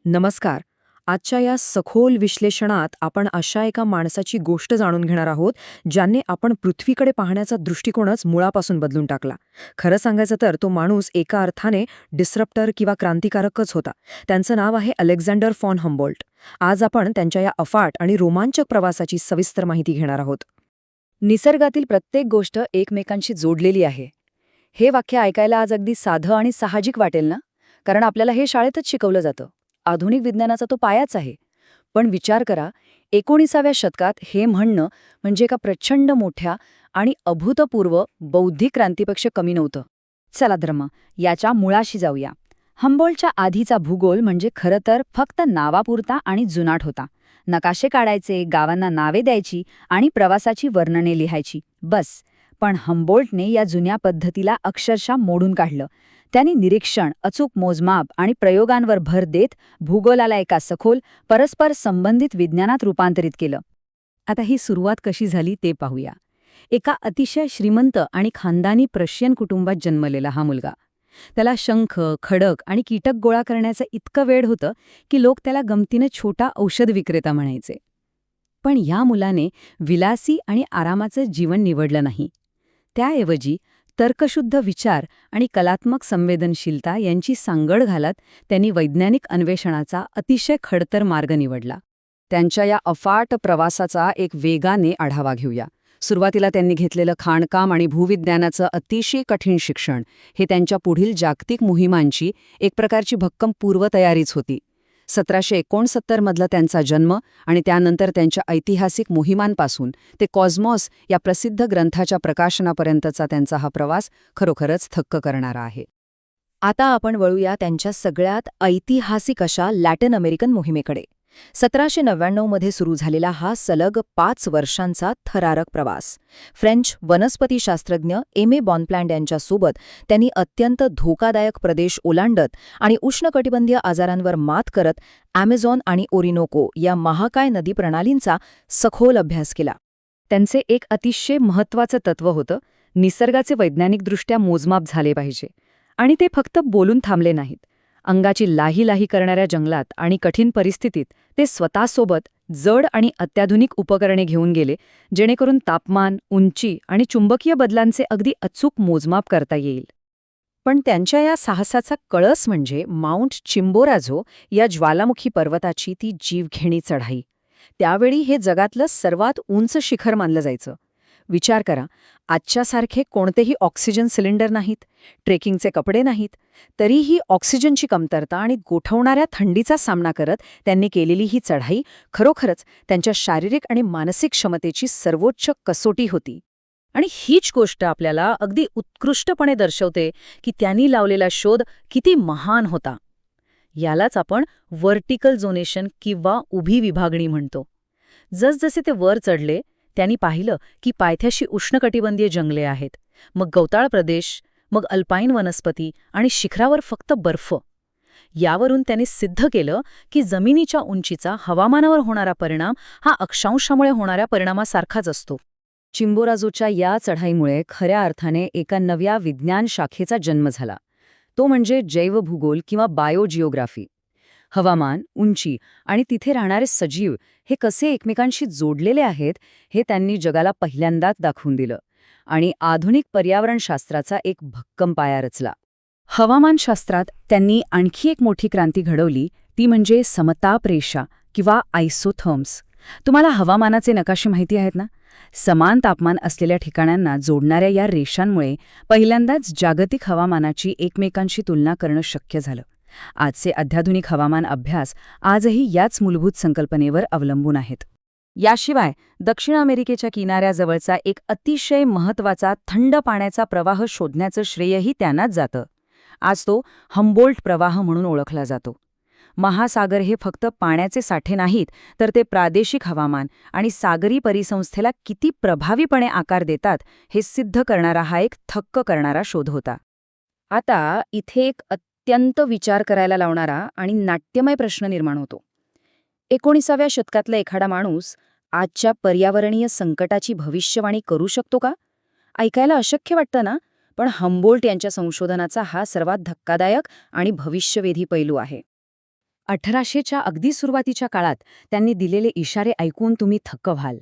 नमस्कार. आजच्या या सखोल विश्लेषणात आपण अशा एका माणसाची गोष्ट जाणून घेणार आहोत, ज्याने आपण पृथ्वीकडे पाहण्याचा दृष्टिकोनच मुळापासून बदलून टाकला. खरं सांगायचं तर तो माणूस एका अर्थाने डिस्रप्टर किंवा क्रांतिकारकच होता. त्यांचं नाव आहे अलेक्झांडर फॉन हम्बोल्ट. आज आपण त्यांच्या या अफाट आणि रोमांचक प्रवासाची सविस्तर माहिती घेणार आहोत. निसर्गातील प्रत्येक गोष्ट एकमेकांशी जोडलेली आहे. हे वाक्य ऐकायला आज अगदी साधं आणि साहजिक वाटेल ना, कारण आपल्याला हे शाळेतच शिकवलं जातं. आधुनिक विज्ञानाचा तो पायाच आहे. पण विचार करा, 19व्या शतकात हे म्हणणं म्हणजे एका प्रचंड मोठ्या आणि अभूतपूर्व बौद्धिक क्रांतीपेक्षा कमी नव्हतं. चला धर्म, याच्या मुळाशी जाऊया. हम्बोल्टच्या आधीचा भूगोल म्हणजे खरं तर फक्त नावापुरता आणि जुनाट होता. नकाशे काढायचे, गावांना नावे द्यायची आणि प्रवासाची वर्णने लिहायची, बस. पण हम्बोल्टने या जुन्या पद्धतीला अक्षरशः मोडून काढलं. त्यांनी निरीक्षण, अचूक मोजमाप आणि प्रयोगांवर भर देत भूगोलाला एका सखोल, परस्पर संबंधित विज्ञानात रूपांतरित केलं. आता ही सुरुवात कशी झाली ते पाहूया. एका अतिशय श्रीमंत आणि खानदानी प्रशियन कुटुंबात जन्मलेला हा मुलगा. त्याला शंख, खडक आणि कीटक गोळा करण्याचं इतकं वेड होतं की लोक त्याला गमतीनं छोटा औषध विक्रेता म्हणायचे. पण या मुलाने विलासी आणि आरामाचं जीवन निवडलं नाही. त्याऐवजी तर्कशुद्ध विचार आणि कलात्मक संवेदनशीलता यांची सांगड घालत त्यांनी वैज्ञानिक अन्वेषणाचा अतिशय खडतर मार्ग निवडला. त्यांच्या या अफाट प्रवासाचा एक वेगाने आढावा घेऊया. सुरुवातीला त्यांनी घेतलेलं खाणकाम आणि भूविज्ञानाचं अतिशय कठीण शिक्षण हे त्यांच्या पुढील जागतिक मोहिमांची एक प्रकारची भक्कम पूर्वतयारीच होती. 1769 मधला त्यांचा जन्म आणि त्यानंतर त्यांच्या ऐतिहासिक मोहिमांपासून ते कॉस्मॉस या प्रसिद्ध ग्रंथाच्या प्रकाशनापर्यंतचा त्यांचा हा प्रवास खरोखरच थक्क करणारा आहे. आता आपण वळूया त्यांच्या सगळ्यात ऐतिहासिक अशा लॅटिन अमेरिकन मोहिमेकडे. 1799 मध्ये सुरू झालेला हा सलग 5 वर्षांचा थरारक प्रवास. फ्रेंच वनस्पतीशास्त्रज्ञ एमे बॉनप्लॅन्ड यांच्यासोबत त्यांनी अत्यंत धोकादायक प्रदेश ओलांडत आणि उष्णकटिबंधीय आजारांवर मात करत ॲमेझॉन आणि ओरिनोको या महाकाय नदी प्रणालींचा सखोल अभ्यास केला. त्यांचे एक अतिशय महत्त्वाचं तत्त्व होतं, निसर्गाचे वैज्ञानिकदृष्ट्या मोजमाप झाले पाहिजे. आणि ते फक्त बोलून थांबले नाहीत. अंगाची लाही करणाऱ्या जंगलात आणि कठीण परिस्थितीत ते स्वतःसोबत जड आणि अत्याधुनिक उपकरणे घेऊन गेले, जेणेकरून तापमान, उंची आणि चुंबकीय बदलांचे अगदी अचूक मोजमाप करता येईल. पण त्यांच्या या साहसाचा कळस म्हणजे माउंट चिम्बोराझो या ज्वालामुखी पर्वताची ती जीवघेणी चढाई. त्यावेळी हे जगातलं सर्वात उंच शिखर मानलं जायचं. विचार करा, आजच्यासारखे कोणतेही ऑक्सिजन सिलेंडर नाहीत, ट्रेकिंगचे कपडे नाहीत, तरीही ऑक्सिजनची कमतरता आणि गोठवणाऱ्या थंडीचा सामना करत त्यांनी केलेली ही चढाई खरोखरच त्यांच्या शारीरिक आणि मानसिक क्षमतेची सर्वोच्च कसोटी होती. आणि हीच गोष्ट आपल्याला अगदी उत्कृष्टपणे दर्शवते की त्यांनी लावलेला शोध किती महान होता. यालाच आपण व्हर्टिकल झोनेशन किंवा उभी विभागणी म्हणतो. जसजसे ते वर चढले, त्यांनी पाहिलं की पायथ्याशी उष्णकटिबंधीय जंगले आहेत, मग गवताळ प्रदेश, मग अल्पाईन वनस्पती आणि शिखरावर फक्त बर्फ. यावरून त्यांनी सिद्ध केलं की जमिनीच्या उंचीचा हवामानावर होणारा परिणाम हा अक्षांशामुळे होणाऱ्या परिणामासारखाच असतो. चिम्बोराझोच्या या चढाईमुळे खऱ्या अर्थाने एका नव्या विज्ञान शाखेचा जन्म झाला. तो म्हणजे जैवभूगोल किंवा बायोजिओग्राफी. हवामान, उंची आणि तिथे राहणारे सजीव हे कसे एकमेकांशी जोडलेले आहेत हे त्यांनी जगाला पहिल्यांदाच दाखवून दिलं आणि आधुनिक पर्यावरणशास्त्राचा एक भक्कम पाया रचला. हवामानशास्त्रात त्यांनी आणखी एक मोठी क्रांती घडवली, ती म्हणजे समताप रेषा किंवा आयसोथर्म्स. तुम्हाला हवामानाचे नकाशे माहिती आहेत ना? समान तापमान असलेल्या ठिकाणांना जोडणाऱ्या या रेषांमुळे पहिल्यांदाच जागतिक हवामानाची एकमेकांशी तुलना करणं शक्य झालं. आजचे अत्याधुनिक हवामान अभ्यास आजही याच मूलभूत संकल्पनेवर अवलंबून आहेत. याशिवाय दक्षिण अमेरिकेच्या किनाऱ्याजवळचा एक अतिशय महत्त्वाचा थंड पाण्याचा प्रवाह शोधण्याचं श्रेयही त्यांनाच जातं. आज तो हम्बोल्ट प्रवाह म्हणून ओळखला जातो. महासागर हे फक्त पाण्याचे साठे नाहीत, तर ते प्रादेशिक हवामान आणि सागरी परिसंस्थेला किती प्रभावीपणे आकार देतात हे सिद्ध करणारा हा एक थक्क करणारा शोध होता. आता इथे एक अत्यंत विचार करायला लावणारा आणि नाट्यमय प्रश्न निर्माण होतो. 19व्या शतकातला एखादा माणूस आजच्या पर्यावरणीय संकटाची भविष्यवाणी करू शकतो का? ऐकायला अशक्य वाटतं ना, पण हम्बोल्ट यांच्या संशोधनाचा हा सर्वात धक्कादायक आणि भविष्यवेधी पैलू आहे. 1800च्या अगदी सुरुवातीच्या काळात त्यांनी दिलेले इशारे ऐकून तुम्ही थक्क व्हाल.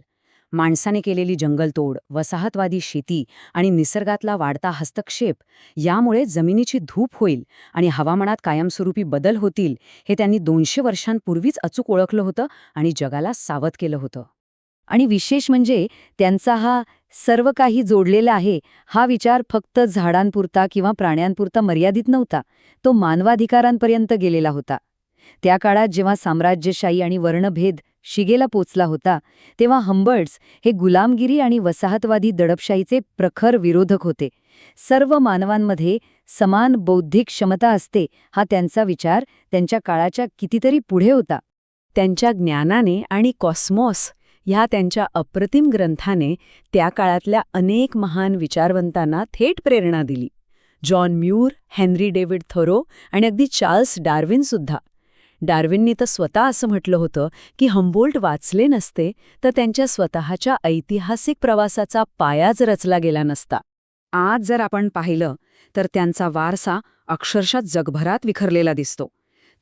माणसाने केलेली जंगलतोड, वसाहतवादी शेती आणि निसर्गातला वाढता हस्तक्षेप यामुळे जमिनीची धूप होईल आणि हवामानात कायमस्वरूपी बदल होतील हे त्यांनी 200 वर्षांपूर्वीच अचूक ओळखलं होतं आणि जगाला सावध केलं होतं. आणि विशेष म्हणजे त्यांचा हा सर्व काही जोडलेला आहे हा विचार फक्त झाडांपुरता किंवा प्राण्यांपुरता मर्यादित नव्हता. तो मानवाधिकारांपर्यंत गेलेला होता. त्या काळात जेव्हा साम्राज्यशाही आणि वर्णभेद शिगेला पोचला होता तेव्हा हंबर्ट्स हे गुलामगिरी आणि वसाहतवादी दडपशाहीचे प्रखर विरोधक होते. सर्व मानवांमध्ये समान बौद्धिक क्षमता असते हा त्यांचा विचार त्यांच्या काळाच्या कितीतरी पुढे होता. त्यांच्या ज्ञानाने आणि कॉस्मॉस ह्या त्यांच्या अप्रतिम ग्रंथाने त्या काळातल्या अनेक महान विचारवंतांना थेट प्रेरणा दिली. जॉन म्यूर, हेनरी डेव्हिड थोरो आणि अगदी चार्ल्स डार्विनसुद्धा. डार्विननी तर स्वतः असं म्हटलं होतं की हम्बोल्ट वाचले नसते तर त्यांच्या स्वतःच्या ऐतिहासिक प्रवासाचा पायाच रचला गेला नसता. आज जर आपण पाहिलं तर त्यांचा वारसा अक्षरशः जगभरात विखरलेला दिसतो.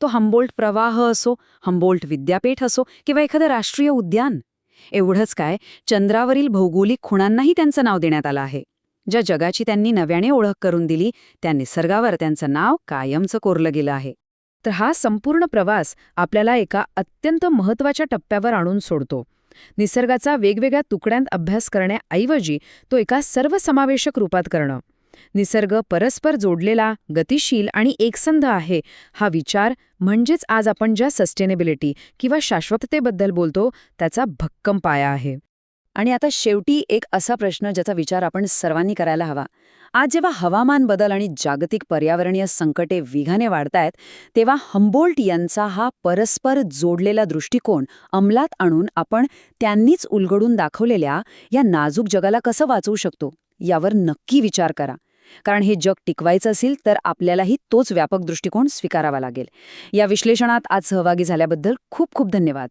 तो हम्बोल्ट प्रवाह असो, हम्बोल्ट विद्यापीठ असो किंवा एखादं राष्ट्रीय उद्यान. एवढंच काय, चंद्रावरील भौगोलिक खुणांनाही त्यांचं नाव देण्यात आलं आहे. ज्या जगाची त्यांनी नव्याने ओळख करून दिली त्या निसर्गावर त्यांचं नाव कायमचं कोरलं गेलं आहे. तर हा संपूर्ण प्रवास आपल्याला एका अत्यंत महत्त्वाच्या टप्प्यावर आणून सोडतो. निसर्गाचा वेगवेगळ्या तुकड्यांत अभ्यास करण्याऐवजी तो एका सर्वसमावेशक रूपात करणं. निसर्ग परस्पर जोडलेला, गतिशील आणि एकसंध आहे हा विचार म्हणजेच आज आपण ज्या सस्टेनेबिलिटी किंवा शाश्वततेबद्दल बोलतो त्याचा भक्कम पाया आहे. आणि आता शेवटी एक असा प्रश्न ज्याचा विचार आपण सर्वांनी करायला हवा. आज जेव्हा हवामान बदल आणि जागतिक पर्यावरणीय संकटे वेगाने वाढतायत तेव्हा हम्बोल्ट यांचा हा परस्पर जोडलेला दृष्टिकोन अंमलात आणून आपण त्यांनीच उलगडून दाखवलेल्या या नाजूक जगाला कसं वाचवू शकतो यावर नक्की विचार करा. कारण हे जग टिकवायचं असेल तर आपल्यालाही तोच व्यापक दृष्टिकोन स्वीकारावा लागेल. या विश्लेषणात आज सहभागी झाल्याबद्दल खूप खूप धन्यवाद.